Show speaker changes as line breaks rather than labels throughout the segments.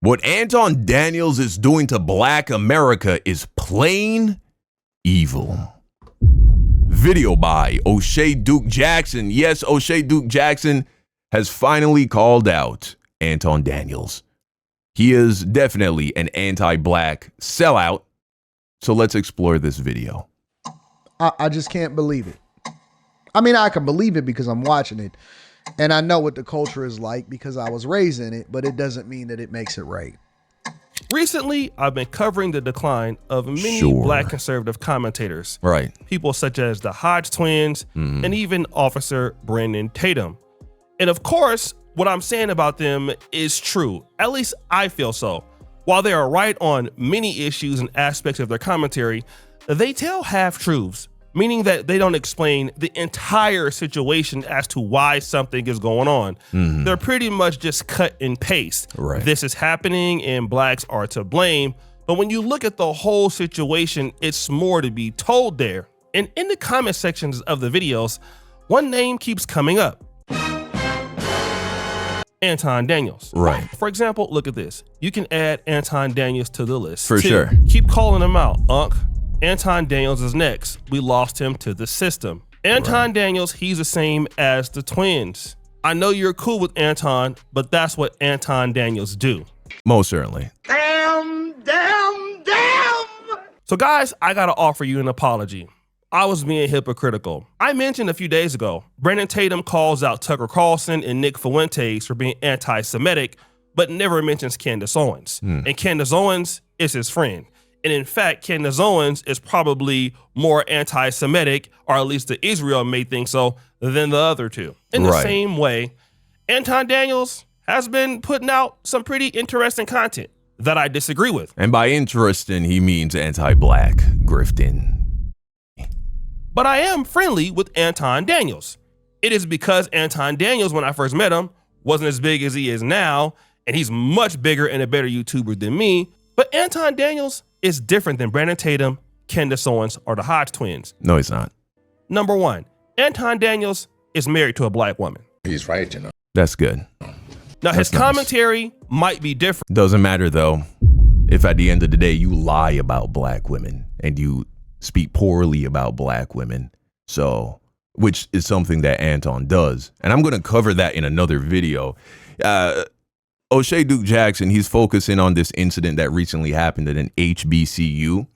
What Anton Daniels is doing to Black America is plain evil. Video by Oshay Duke Jackson. Yes, Oshay Duke Jackson has finally called out Anton Daniels. He is definitely an anti-Black sellout. So let's explore this video.
I just can't believe it. I mean, I can believe it because I'm watching it. And I know what the culture is like because I was raised in it, but it doesn't mean that it makes it right.
Recently, I've been covering the decline of many Black conservative commentators.
Right.
People such as the Hodge twins and even Officer Brandon Tatum. And of course, what I'm saying about them is true. At least I feel so. While they are right on many issues and aspects of their commentary, they tell half-truths, meaning that they don't explain the entire situation as to why something is going on. They're pretty much just cut and paste.
Right.
This is happening and Blacks are to blame. But when you look at the whole situation, it's more to be told there. And in the comment sections of the videos, one name keeps coming up. Anton Daniels.
Right.
For example, look at this. You can add Anton Daniels to the list.
For sure.
Keep calling him out, Unc. Anton Daniels is next. We lost him to the system. Anton Daniels, he's the same as the twins. I know you're cool with Anton, but that's what Anton Daniels do.
Most certainly.
Damn.
So guys, I gotta offer you an apology. I was being hypocritical. I mentioned a few days ago, Brandon Tatum calls out Tucker Carlson and Nick Fuentes for being anti-Semitic, but never mentions Candace Owens. And Candace Owens is his friend. And in fact, Candace Owens is probably more anti-Semitic, or at least the Israel may think so, than the other two. In the same way, Anton Daniels has been putting out some pretty interesting content that I disagree with.
And by interesting, he means anti-Black grifting.
But I am friendly with Anton Daniels. It is because Anton Daniels, when I first met him, wasn't as big as he is now, and he's much bigger and a better YouTuber than me. But Anton Daniels is different than Brandon Tatum, Candace Owens, or the Hodge twins.
No, he's not.
Number one, Anton Daniels is married to a Black woman.
He's right, you know.
That's good.
Now, his commentary might be different.
Doesn't matter, though, if at the end of the day you lie about Black women and you speak poorly about Black women. So, which is something that Anton does. And I'm going to cover that in another video. Oshay Duke Jackson, he's focusing on this incident that recently happened at an HBCU.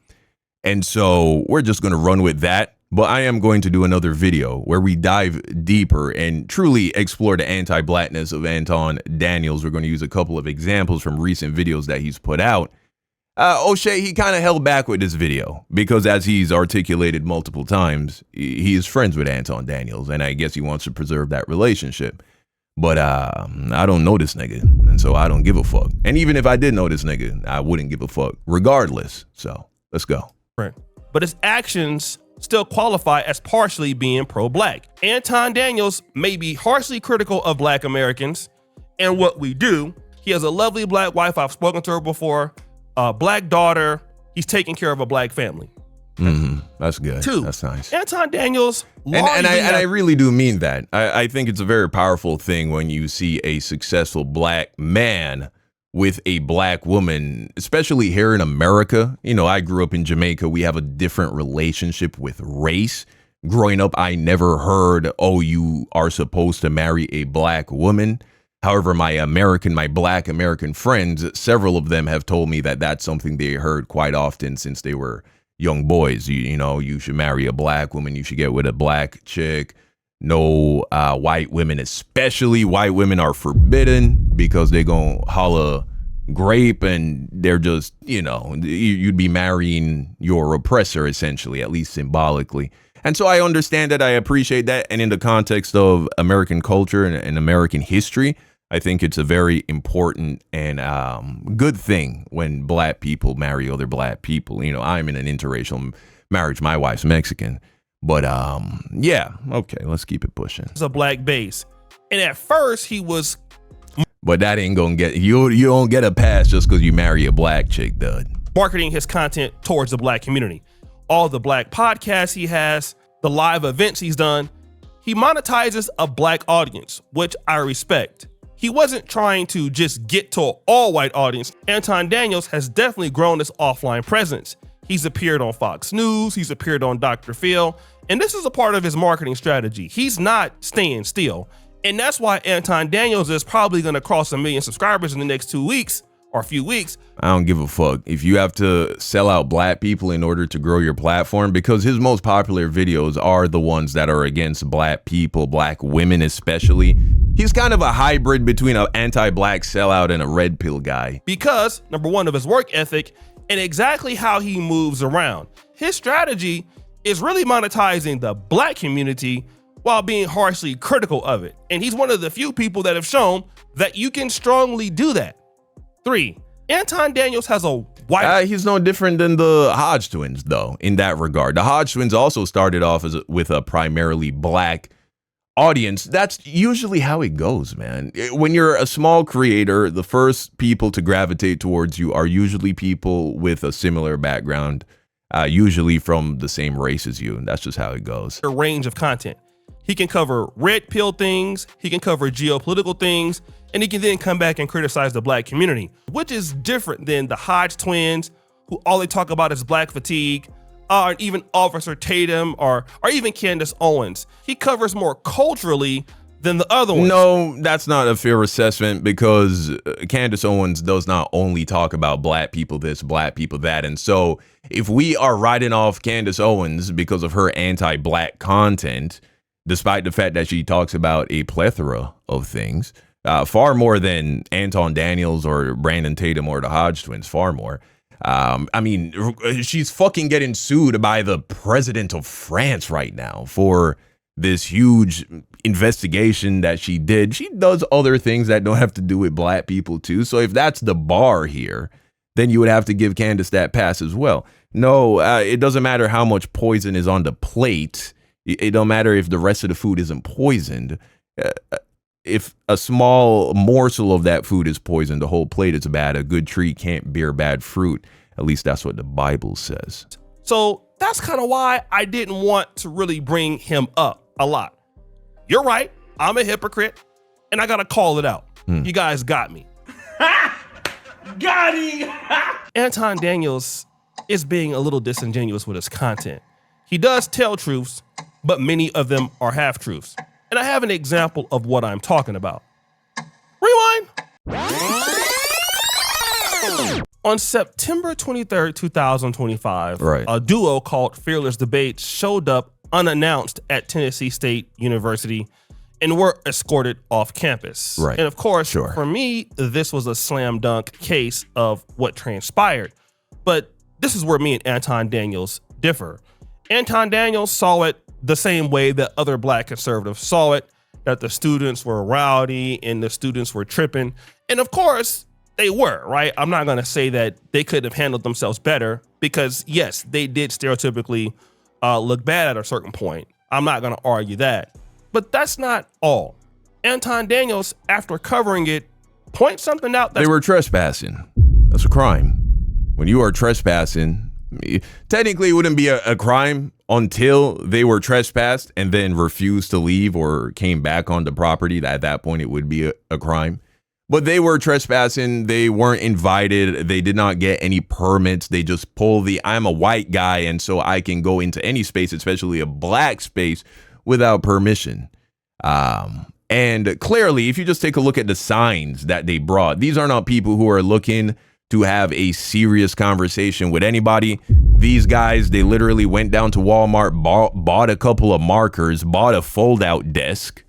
And so we're just going to run with that. But I am going to do another video where we dive deeper and truly explore the anti-Blackness of Anton Daniels. We're going to use a couple of examples from recent videos that he's put out. Oshay, he kind of held back with this video because, as he's articulated multiple times, he is friends with Anton Daniels, and I guess he wants to preserve that relationship. But I don't know this nigga, and so I don't give a fuck. And even if I did know this nigga, I wouldn't give a fuck regardless. So let's go.
Right. But his actions still qualify as partially being pro-Black. Anton Daniels may be harshly critical of Black Americans and what we do. He has a lovely Black wife. I've spoken to her before. A Black daughter. He's taking care of a Black family.
That's good.
Two,
that's nice.
Anton Daniels.
And I really do mean that. I think it's a very powerful thing when you see a successful Black man with a Black woman, especially here in America. You know, I grew up in Jamaica. We have a different relationship with race. Growing up, I never heard, oh, you are supposed to marry a Black woman. However, my Black American friends, several of them have told me that that's something they heard quite often since they were young boys. You know, you should marry a Black woman. You should get with a Black chick. No white women, especially white women, are forbidden because they're going to holla grape and they're just, you know, you'd be marrying your oppressor, essentially, at least symbolically. And so I understand that. I appreciate that. And in the context of American culture and American history, I think it's a very important and good thing when Black people marry other Black people. You know, I'm in an interracial marriage. My wife's Mexican. But yeah, okay, let's keep it pushing.
It's a Black base. And at first he was.
But that ain't gonna get, you don't get a pass just because you marry a Black chick, dud.
Marketing his content towards the Black community. All the Black podcasts he has, the live events he's done, he monetizes a Black audience, which I respect. he wasn't trying to just get to an all-white audience. Anton Daniels has definitely grown his offline presence. He's appeared on Fox News, he's appeared on Dr. Phil, and this is a part of his marketing strategy. He's not staying still. And that's why Anton Daniels is probably gonna cross 1 million subscribers in the next 2 weeks or a few weeks.
I don't give a fuck if you have to sell out black people in order to grow your platform, because his most popular videos are the ones that are against black people, black women especially. He's kind of a hybrid between an anti-black sellout and a red pill guy.
Because, number one, of his work ethic and exactly how he moves around. His strategy is really monetizing the black community while being harshly critical of it. And he's one of the few people that have shown that you can strongly do that. 3, Anton Daniels has a white...
He's no different than the Hodge twins, though, in that regard. The Hodge twins also started off with a primarily black audience. That's usually how it goes, man. When you're a small creator, the first people to gravitate towards you are usually people with a similar background, usually from the same race as you, and that's just how it goes.
A range of content. He can cover red pill things, he can cover geopolitical things, and he can then come back and criticize the black community, which is different than the Hodge twins, who all they talk about is black fatigue, or even Officer Tatum, or even Candace Owens. He covers more culturally than the other ones.
No, that's not a fair assessment, because Candace Owens does not only talk about black people this, black people that. And so if we are writing off Candace Owens because of her anti-black content, despite the fact that she talks about a plethora of things, far more than Anton Daniels or Brandon Tatum or the Hodge twins, far more. I mean, she's fucking getting sued by the president of France right now for this huge investigation that she did. She does other things that don't have to do with black people too. So if that's the bar here, then you would have to give Candace that pass as well. No, it doesn't matter how much poison is on the plate. It don't matter if the rest of the food isn't poisoned. If a small morsel of that food is poisoned, the whole plate is bad. A good tree can't bear bad fruit. At least that's what the Bible says.
So that's kind of why I didn't want to really bring him up a lot. You're right. I'm a hypocrite, and I got to call it out. You guys got me.
Got him!
Anton Daniels is being a little disingenuous with his content. He does tell truths, but many of them are half-truths. And I have an example of what I'm talking about. Rewind. On September 23rd, 2025, a duo called Fearless Debates showed up unannounced at Tennessee State University and were escorted off campus.
Right.
And of course, for me, this was a slam dunk case of what transpired. But this is where me and Anton Daniels differ. Anton Daniels saw it the same way that other black conservatives saw it, that the students were rowdy and the students were tripping. And of course, they were, right? I'm not going to say that they could have handled themselves better, because yes, they did stereotypically look bad at a certain point. I'm not going to argue that. But that's not all. Anton Daniels, after covering it, points something out.
They were trespassing. That's a crime. When you are trespassing, technically it wouldn't be a crime until they were trespassed and then refused to leave or came back on the property. At that point, it would be a crime. But they were trespassing. They weren't invited. They did not get any permits. They just pulled the, I'm a white guy, and so I can go into any space, especially a black space, without permission. And clearly, if you just take a look at the signs that they brought, these are not people who are looking to have a serious conversation with anybody. These guys, they literally went down to Walmart, bought a couple of markers, bought a fold-out desk,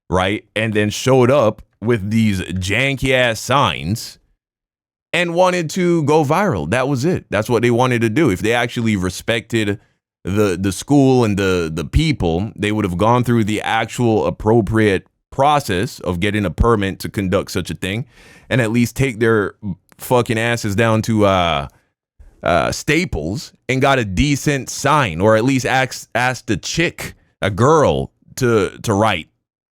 right? And then showed up with these janky ass signs and wanted to go viral. That was it. That's what they wanted to do. If they actually respected the school and the people, they would have gone through the actual appropriate process of getting a permit to conduct such a thing, and at least take their fucking asses down to Staples and got a decent sign, or at least asked a girl to write,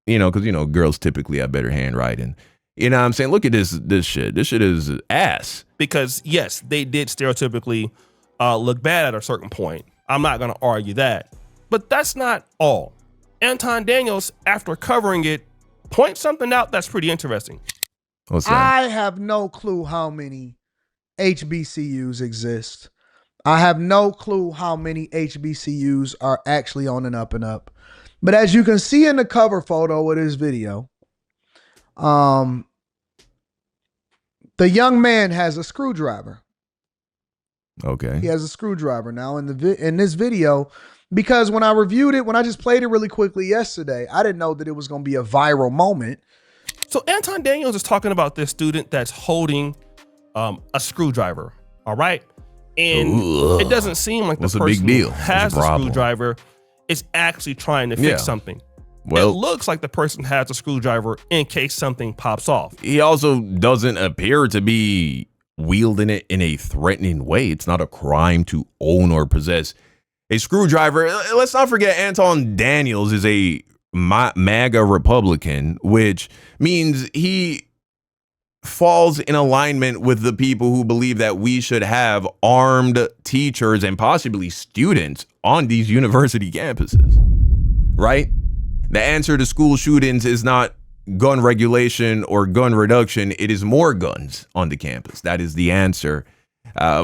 you know, because, you know, girls typically have better handwriting. You know what I'm saying? Look at this shit. This shit is ass.
Because yes, they did stereotypically look bad at a certain point. I'm not going to argue that. But that's not all. Anton Daniels, after covering it, point something out that's pretty interesting.
What's that?
I have no clue how many HBCUs exist. I have no clue how many HBCUs are actually on an up and up. But as you can see in the cover photo of this video, the young man has a screwdriver.
Okay.
He has a screwdriver now in this video, because when I reviewed it, when I just played it really quickly yesterday, I didn't know that it was going to be a viral moment.
So Anton Daniels is talking about this student that's holding a screwdriver, all right? And
Ugh.
it doesn't seem like the
What's a
person
big deal?
who has
What's a
the
problem?
screwdriver is actually trying to fix
Yeah.
something.
Well,
it looks like the person has a screwdriver in case something pops off.
he also doesn't appear to be wielding it in a threatening way. It's not a crime to own or possess a screwdriver. Let's not forget Anton Daniels is a MAGA Republican, which means he falls in alignment with the people who believe that we should have armed teachers and possibly students on these university campuses, right? The answer to school shootings is not gun regulation or gun reduction. It is more guns on the campus. That is the answer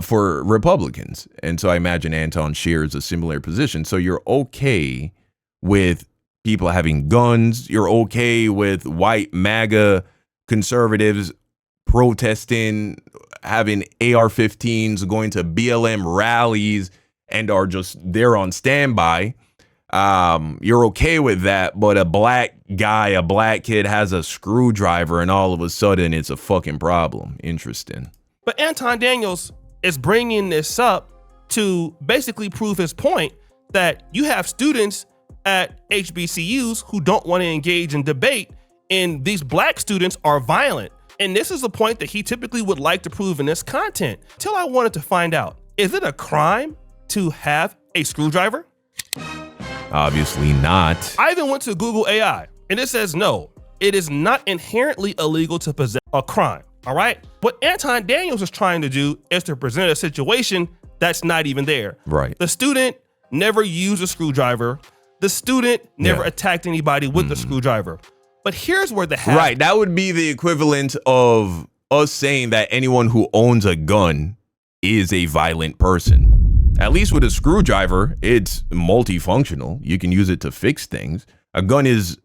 for Republicans. And so I imagine Anton shares a similar position. So you're okay with people having guns. You're okay with white MAGA conservatives protesting, having AR-15s, going to BLM rallies, and are just there on standby. You're okay with that, but a black guy, a black kid has a screwdriver and all of a sudden it's a fucking problem. Interesting.
But Anton Daniels is bringing this up to basically prove his point that you have students at HBCUs who don't want to engage in debate, and these black students are violent. And this is a point that he typically would like to prove in this content. Till I wanted to find out, is it a crime to have a screwdriver?
Obviously not.
I even went to Google AI and it says no, it is not inherently illegal to possess a crime, all right? What Anton Daniels is trying to do is to present a situation that's not even there.
Right.
The student never used a screwdriver. The student never attacked anybody with the screwdriver. But here's where the
Right. That would be the equivalent of us saying that anyone who owns a gun is a violent person. At least with a screwdriver, it's multifunctional. You can use it to fix things. A gun is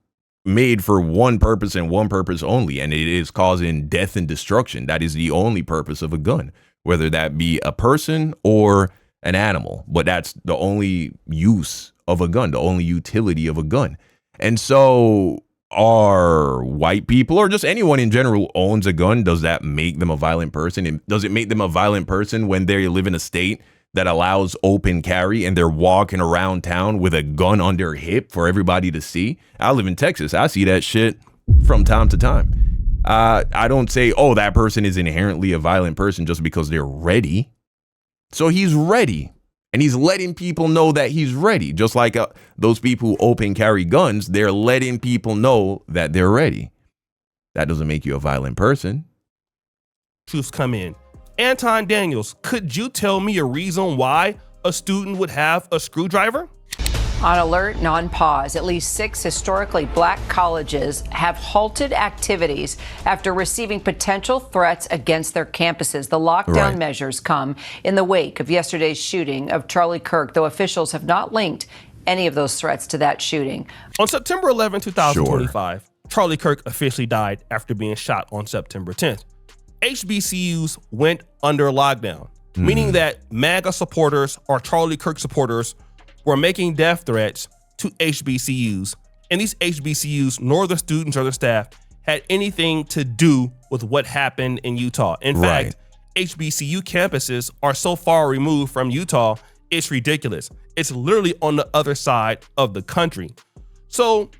made for one purpose and one purpose only, and it is causing death and destruction. That is the only purpose of a gun, whether that be a person or an animal. But that's the only use of a gun, the only utility of a gun. And so are white people or just anyone in general who owns a gun, does that make them a violent person? And does it make them a violent person when they live in a state that allows open carry and they're walking around town with a gun on their hip for everybody to see? I live in Texas. I see that shit from time to time. I don't say, oh, that person is inherently a violent person just because they're ready. So he's ready. And he's letting people know that he's ready. Just like those people who open carry guns, they're letting people know that they're ready. That doesn't make you a violent person.
truths come in. Anton Daniels, could you tell me a reason why a student would have a screwdriver?
On alert and on pause, at least 6 historically black colleges have halted activities after receiving potential threats against their campuses. The lockdown measures come in the wake of yesterday's shooting of Charlie Kirk, though officials have not linked any of those threats to that shooting.
On September 11, 2025, Charlie Kirk officially died after being shot on September 10th. HBCUs went under lockdown, meaning that MAGA supporters or Charlie Kirk supporters were making death threats to HBCUs. And these HBCUs, nor the students or the staff, had anything to do with what happened in Utah. In fact, HBCU campuses are so far removed from Utah, it's ridiculous. It's literally on the other side of the country. So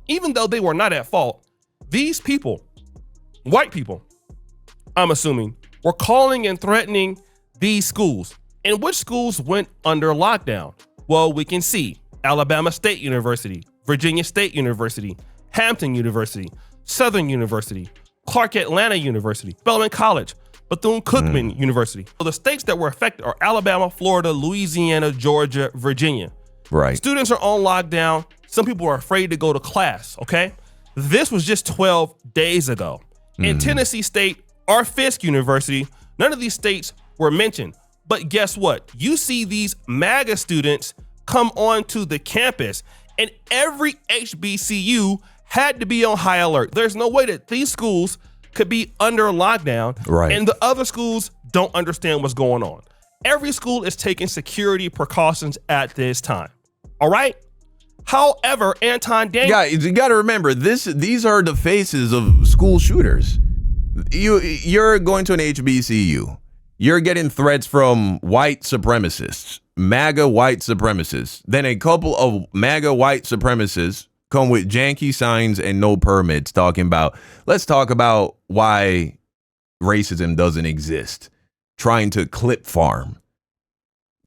even though they were not at fault, these people, white people, I'm assuming, were calling and threatening these schools. And which schools went under lockdown? Well, we can see Alabama State University, Virginia State University, Hampton University, Southern University, Clark Atlanta University, Spelman College, Bethune-Cookman University. So the states that were affected are Alabama, Florida, Louisiana, Georgia, Virginia.
Right.
Students are on lockdown. Some people are afraid to go to class, okay? This was just 12 days ago. In Tennessee State or Fisk University, none of these states were mentioned. But guess what? You see these MAGA students come onto the campus, and every HBCU had to be on high alert. There's no way that these schools could be under lockdown,
right,
and the other schools don't understand what's going on. Every school is taking security precautions at this time. All right? However, Anton Daniels...
Yeah, you got to remember, these are the faces of school shooters. You're going to an HBCU. You're getting threats from white supremacists, MAGA white supremacists. Then a couple of MAGA white supremacists come with janky signs and no permits talking about, let's talk about why racism doesn't exist. Trying to clip farm.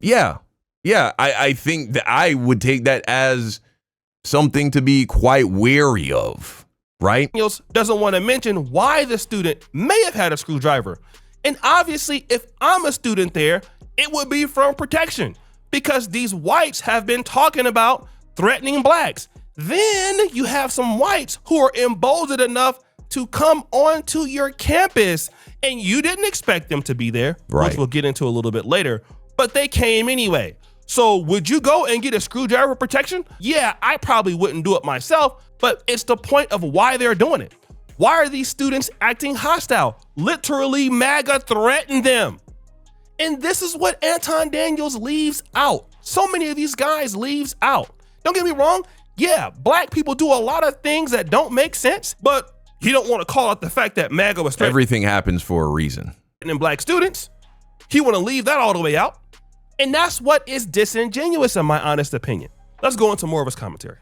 Yeah, I think that I would take that as something to be quite wary of, right?
Daniels doesn't want to mention why the student may have had a screwdriver. And obviously, if I'm a student there, it would be from protection, because these whites have been talking about threatening blacks. Then you have some whites who are emboldened enough to come onto your campus, and you didn't expect them to be there,
right,
which we'll get into a little bit later, but they came anyway. So would you go and get a screwdriver protection? Yeah, I probably wouldn't do it myself, but it's the point of why they're doing it. Why are these students acting hostile? Literally, MAGA threatened them. And this is what Anton Daniels leaves out. So many of these guys leaves out. Don't get me wrong. Yeah, black people do a lot of things that don't make sense, but he don't want to call out the fact that MAGA was threatening.
Everything happens for a reason.
And black students, he want to leave that all the way out. And that's what is disingenuous, in my honest opinion. Let's go into more of his commentary.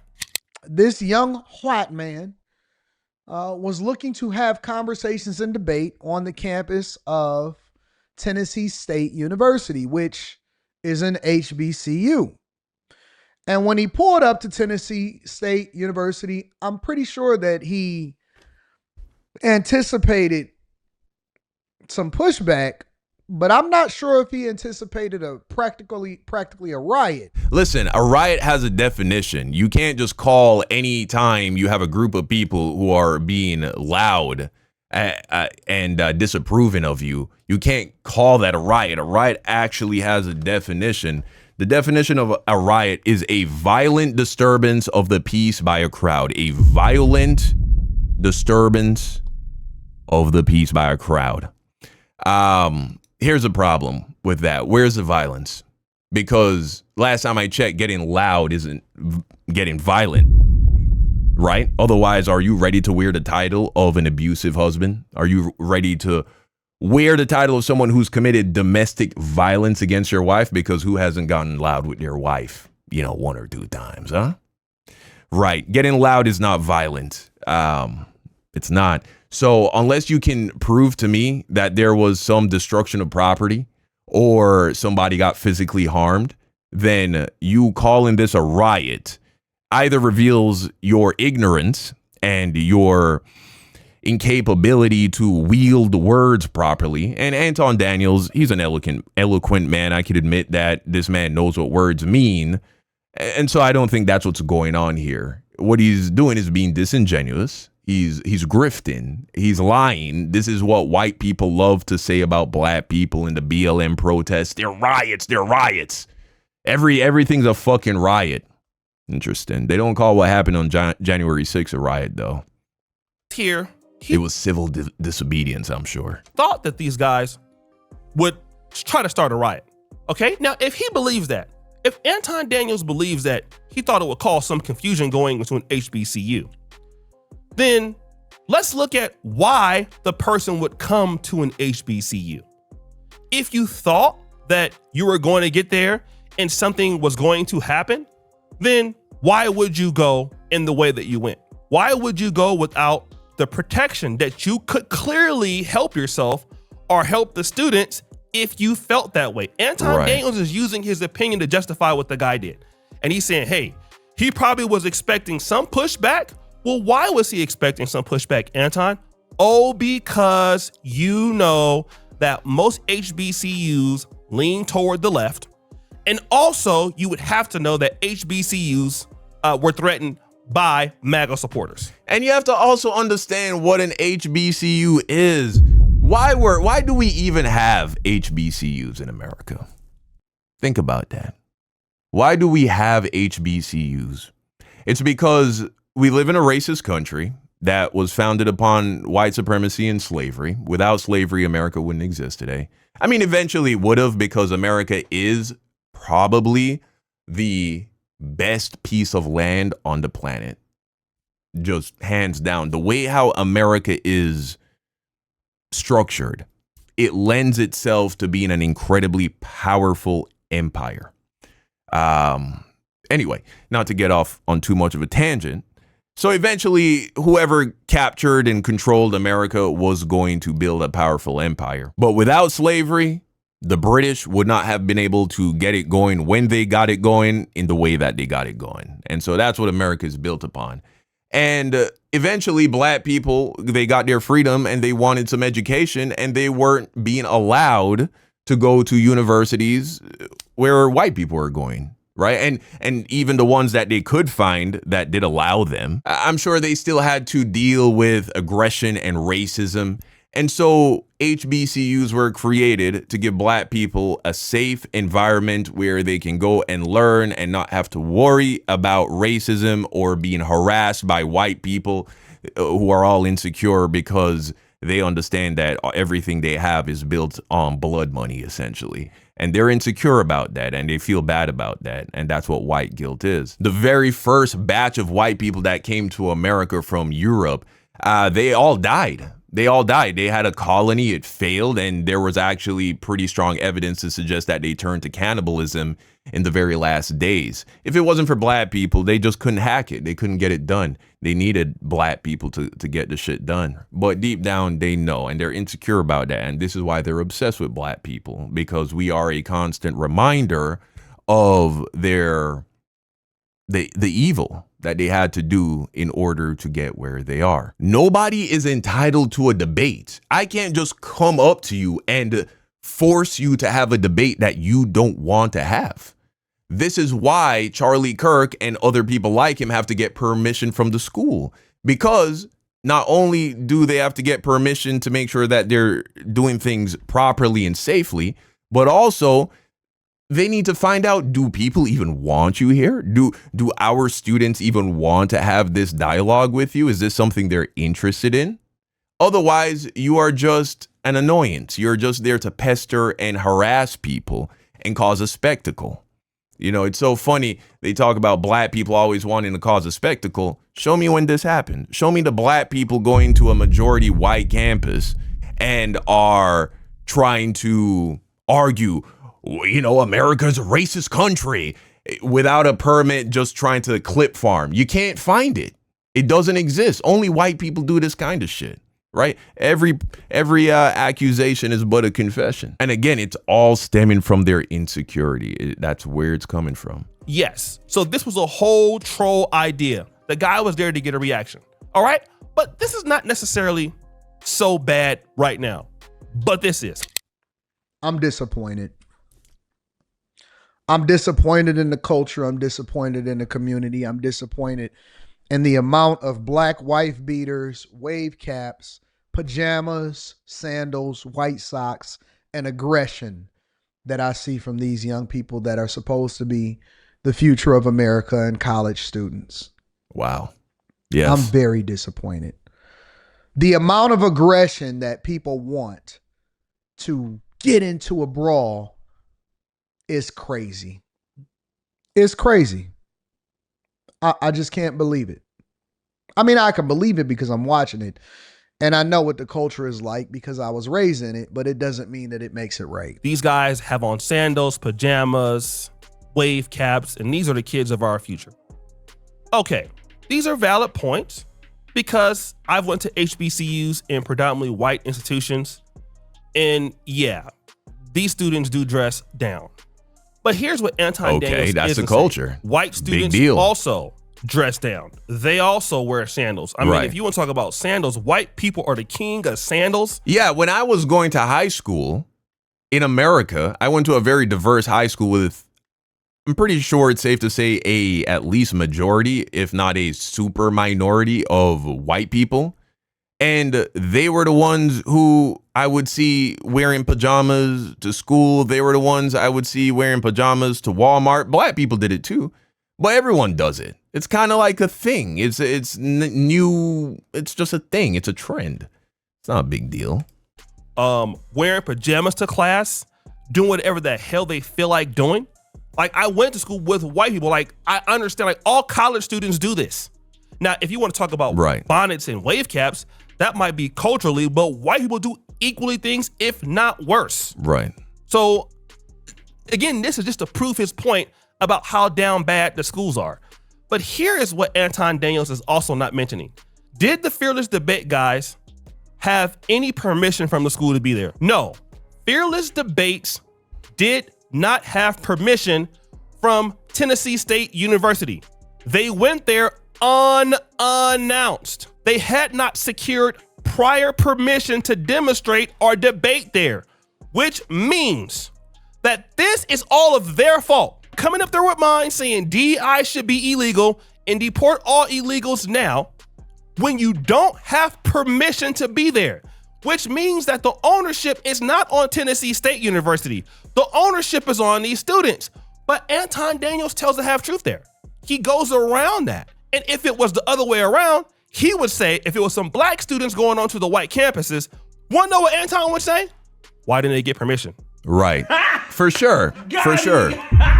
This young white man was looking to have conversations and debate on the campus of Tennessee State University, which is an HBCU. And when he pulled up to Tennessee State University, I'm pretty sure that he anticipated some pushback, but I'm not sure if he anticipated a practically a riot.
Listen, a riot has a definition. You can't just call any time you have a group of people who are being loud and disapproving of you. You can't call that a riot. A riot actually has a definition. The definition of a riot is a violent disturbance of the peace by a crowd. A violent disturbance of the peace by a crowd. Here's a problem with that. Where's the violence? Because last time I checked, getting loud isn't getting violent, right? Otherwise, are you ready to wear the title of an abusive husband? Are you ready to wear the title of someone who's committed domestic violence against your wife? Because who hasn't gotten loud with your wife, one or two times, huh? Right. Getting loud is not violent. It's not. So unless you can prove to me that there was some destruction of property or somebody got physically harmed, then you calling this a riot either reveals your ignorance and your incapability to wield words properly. And Anton Daniels, he's an eloquent man. I can admit that this man knows what words mean. And so I don't think that's what's going on here. What he's doing is being disingenuous. He's grifting. He's lying. This is what white people love to say about black people in the BLM protests. They're riots. They're riots. Everything's a fucking riot. Interesting. They don't call what happened on January 6th a riot, though.
Here,
it was civil disobedience, I'm sure.
Thought that these guys would try to start a riot. Okay, now if he believes that, if Anton Daniels believes that he thought it would cause some confusion going into an HBCU, then let's look at why the person would come to an HBCU. If you thought that you were going to get there and something was going to happen, then why would you go in the way that you went? Why would you go without the protection that you could clearly help yourself or help the students if you felt that way? Anton Daniels is using his opinion to justify what the guy did. And he's saying, hey, he probably was expecting some pushback. Well, why was he expecting some pushback, Anton? Oh, because you know that most HBCUs lean toward the left. And also, you would have to know that HBCUs were threatened by MAGA supporters.
And you have to also understand what an HBCU is. Why do we even have HBCUs in America? Think about that. Why do we have HBCUs? It's because we live in a racist country that was founded upon white supremacy and slavery. Without slavery, America wouldn't exist today. I mean, eventually it would have, because America is probably the best piece of land on the planet. Just hands down. The way how America is structured, it lends itself to being an incredibly powerful empire. Anyway, not to get off on too much of a tangent. So eventually, whoever captured and controlled America was going to build a powerful empire. But without slavery, the British would not have been able to get it going when they got it going in the way that they got it going. And so that's what America is built upon. And eventually, black people, they got their freedom and they wanted some education, and they weren't being allowed to go to universities where white people are going. Right. And even the ones that they could find that did allow them, I'm sure they still had to deal with aggression and racism. And so HBCUs were created to give black people a safe environment where they can go and learn and not have to worry about racism or being harassed by white people who are all insecure because they understand that everything they have is built on blood money, essentially. And they're insecure about that, and they feel bad about that. And that's what white guilt is. The very first batch of white people that came to America from Europe, they all died. They all died. They had a colony. It failed. And there was actually pretty strong evidence to suggest that they turned to cannibalism in the very last days. If it wasn't for black people, they just couldn't hack it. They couldn't get it done. They needed black people to get the shit done. But deep down, they know, and they're insecure about that. And this is why they're obsessed with black people, because we are a constant reminder of the evil that they had to do in order to get where they are. Nobody is entitled to a debate. I can't just come up to you and force you to have a debate that you don't want to have. This is why Charlie Kirk and other people like him have to get permission from the school, because not only do they have to get permission to make sure that they're doing things properly and safely, but also they need to find out, do people even want you here? Do our students even want to have this dialogue with you? Is this something they're interested in? Otherwise, you are just an annoyance. You're just there to pester and harass people and cause a spectacle. You know, it's so funny. They talk about black people always wanting to cause a spectacle. Show me when this happened. Show me the black people going to a majority white campus and are trying to argue, you know, America's a racist country without a permit, just trying to clip farm. You can't find it. It doesn't exist. Only white people do this kind of shit. Right? Every accusation is but a confession. And again, it's all stemming from their insecurity. That's where it's coming from.
Yes. So this was a whole troll idea. The guy was there to get a reaction. All right. But this is not necessarily so bad right now. But this is.
I'm disappointed. I'm disappointed in the culture. I'm disappointed in the community. I'm disappointed in the amount of black wife beaters, wave caps, pajamas, sandals, white socks, and aggression that I see from these young people that are supposed to be the future of America and college students.
Wow. Yes.
I'm very disappointed. The amount of aggression that people want to get into a brawl is crazy. It's crazy. I just can't believe it. I mean, I can believe it because I'm watching it and I know what the culture is like because I was raised in it, but it doesn't mean that it makes it right.
These guys have on sandals, pajamas, wave caps, and these are the kids of our future. Okay, these are valid points because I've went to HBCUs in predominantly white institutions, and yeah, these students do dress down. But here's what Anton Daniels
that's the culture.
White students also dress down. They also wear sandals. I mean, if you want to talk about sandals, white people are the king of sandals.
Yeah, when I was going to high school in America, I went to a very diverse high school with I'm pretty sure it's safe to say at least majority, if not a super minority of white people. And they were the ones who I would see wearing pajamas to school. They were the ones I would see wearing pajamas to Walmart. Black people did it too, but everyone does it. It's kind of like a thing. It's new. It's just a thing. It's a trend. It's not a big deal.
Wearing pajamas to class, doing whatever the hell they feel like doing. Like, I went to school with white people. Like, I understand, like, all college students do this. Now, if you want to talk about bonnets and wave caps, that might be culturally, but white people do equally things, if not worse.
Right.
So, again, this is just to prove his point about how down bad the schools are. But here is what Anton Daniels is also not mentioning. Did the Fearless Debate guys have any permission from the school to be there? No. Fearless Debates did not have permission from Tennessee State University. They went there unannounced. They had not secured prior permission to demonstrate or debate there, which means that this is all of their fault. Coming up there with mine saying DI should be illegal and deport all illegals now when you don't have permission to be there, which means that the ownership is not on Tennessee State University. The ownership is on these students. But Anton Daniels tells the half truth there. He goes around that. And if it was the other way around, he would say, if it was some black students going on to the white campuses, want to know what Anton would say? Why didn't they get permission?
Right. For sure. For sure.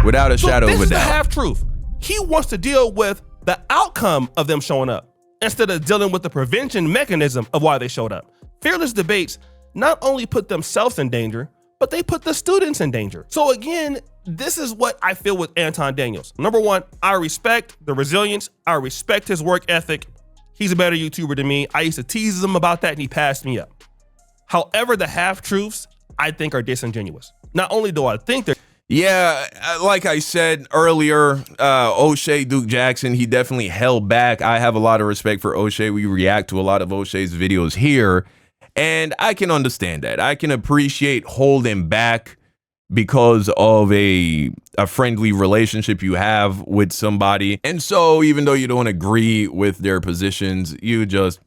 Without a shadow of a
This is the
doubt.
half truth. He wants to deal with the outcome of them showing up instead of dealing with the prevention mechanism of why they showed up. Fearless Debates not only put themselves in danger, but they put the students in danger. So again, this is what I feel with Anton Daniels. Number one, I respect the resilience. I respect his work ethic. He's a better YouTuber than me. I used to tease him about that and he passed me up. However, the half-truths I think are disingenuous. Not only do I think they're
Yeah, like I said earlier, Oshay Duke Jackson, he definitely held back. I have a lot of respect for Oshay. We react to a lot of Oshay's videos here, and I can understand that. I can appreciate holding back because of a friendly relationship you have with somebody. And so even though you don't agree with their positions, you just,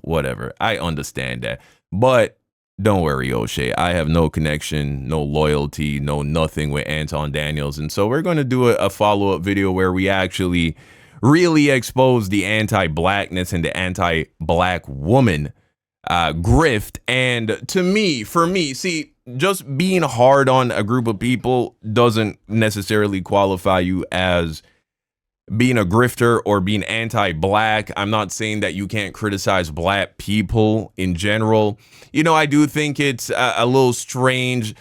whatever. I understand that. But don't worry, Oshay. I have no connection, no loyalty, no nothing with Anton Daniels. And so we're going to do a follow-up video where we actually really expose the anti-blackness and the anti-black woman grift. And for me, see, just being hard on a group of people doesn't necessarily qualify you as being a grifter or being anti-black. I'm not saying that you can't criticize black people in general. I do think it's a little strange.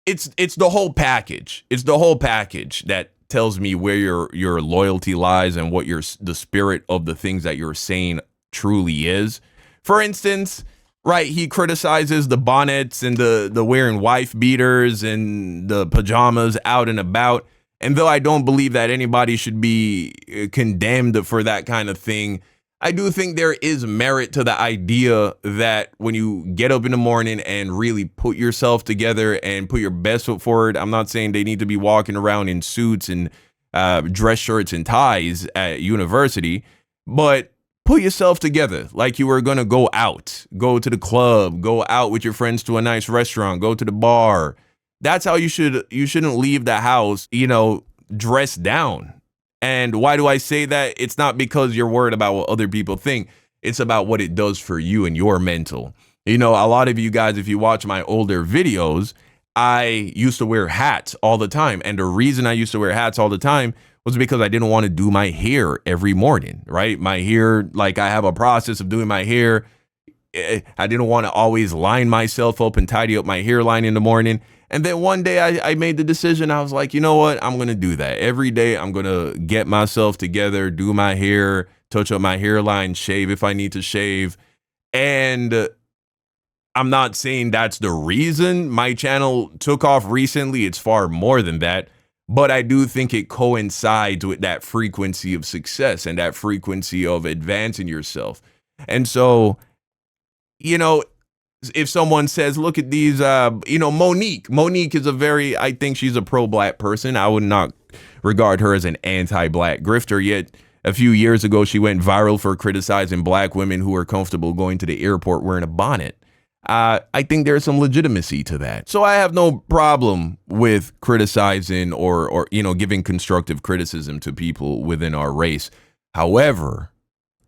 It's the whole package. It's the whole package that tells me where your loyalty lies and what the spirit of the things that you're saying truly is. For instance, right, he criticizes the bonnets and the wearing wife beaters and the pajamas out and about. And though I don't believe that anybody should be condemned for that kind of thing, I do think there is merit to the idea that when you get up in the morning and really put yourself together and put your best foot forward, I'm not saying they need to be walking around in suits and dress shirts and ties at university, but put yourself together like you were going to go out, go to the club, go out with your friends to a nice restaurant, go to the bar. That's how you shouldn't leave the house, dressed down. And why do I say that? It's not because you're worried about what other people think. It's about what it does for you and your mental. A lot of you guys, if you watch my older videos, I used to wear hats all the time. And the reason I used to wear hats all the time was because I didn't want to do my hair every morning, right? My hair, like I have a process of doing my hair. I didn't want to always line myself up and tidy up my hairline in the morning. And then one day I made the decision. I was like, you know what? I'm going to do that. Every day I'm going to get myself together, do my hair, touch up my hairline, shave if I need to shave. And I'm not saying that's the reason my channel took off recently. It's far more than that. But I do think it coincides with that frequency of success and that frequency of advancing yourself. And so, if someone says, look at these, Monique is I think she's a pro-black person. I would not regard her as an anti-black grifter, yet a few years ago, she went viral for criticizing black women who are comfortable going to the airport wearing a bonnet. I think there's some legitimacy to that. So I have no problem with criticizing or giving constructive criticism to people within our race. However,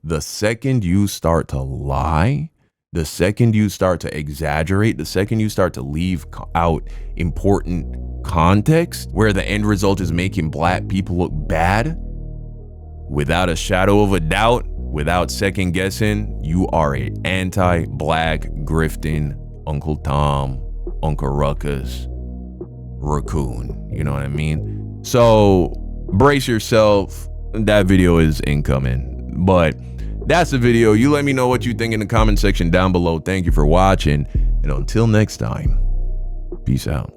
the second you start to lie, the second you start to exaggerate, the second you start to leave out important context where the end result is making black people look bad, without a shadow of a doubt, without second guessing, you are an anti-black grifting Uncle Tom, Uncle Ruckus, raccoon. You know what I mean? So brace yourself. That video is incoming. But that's the video. You let me know what you think in the comment section down below. Thank you for watching. And until next time, peace out.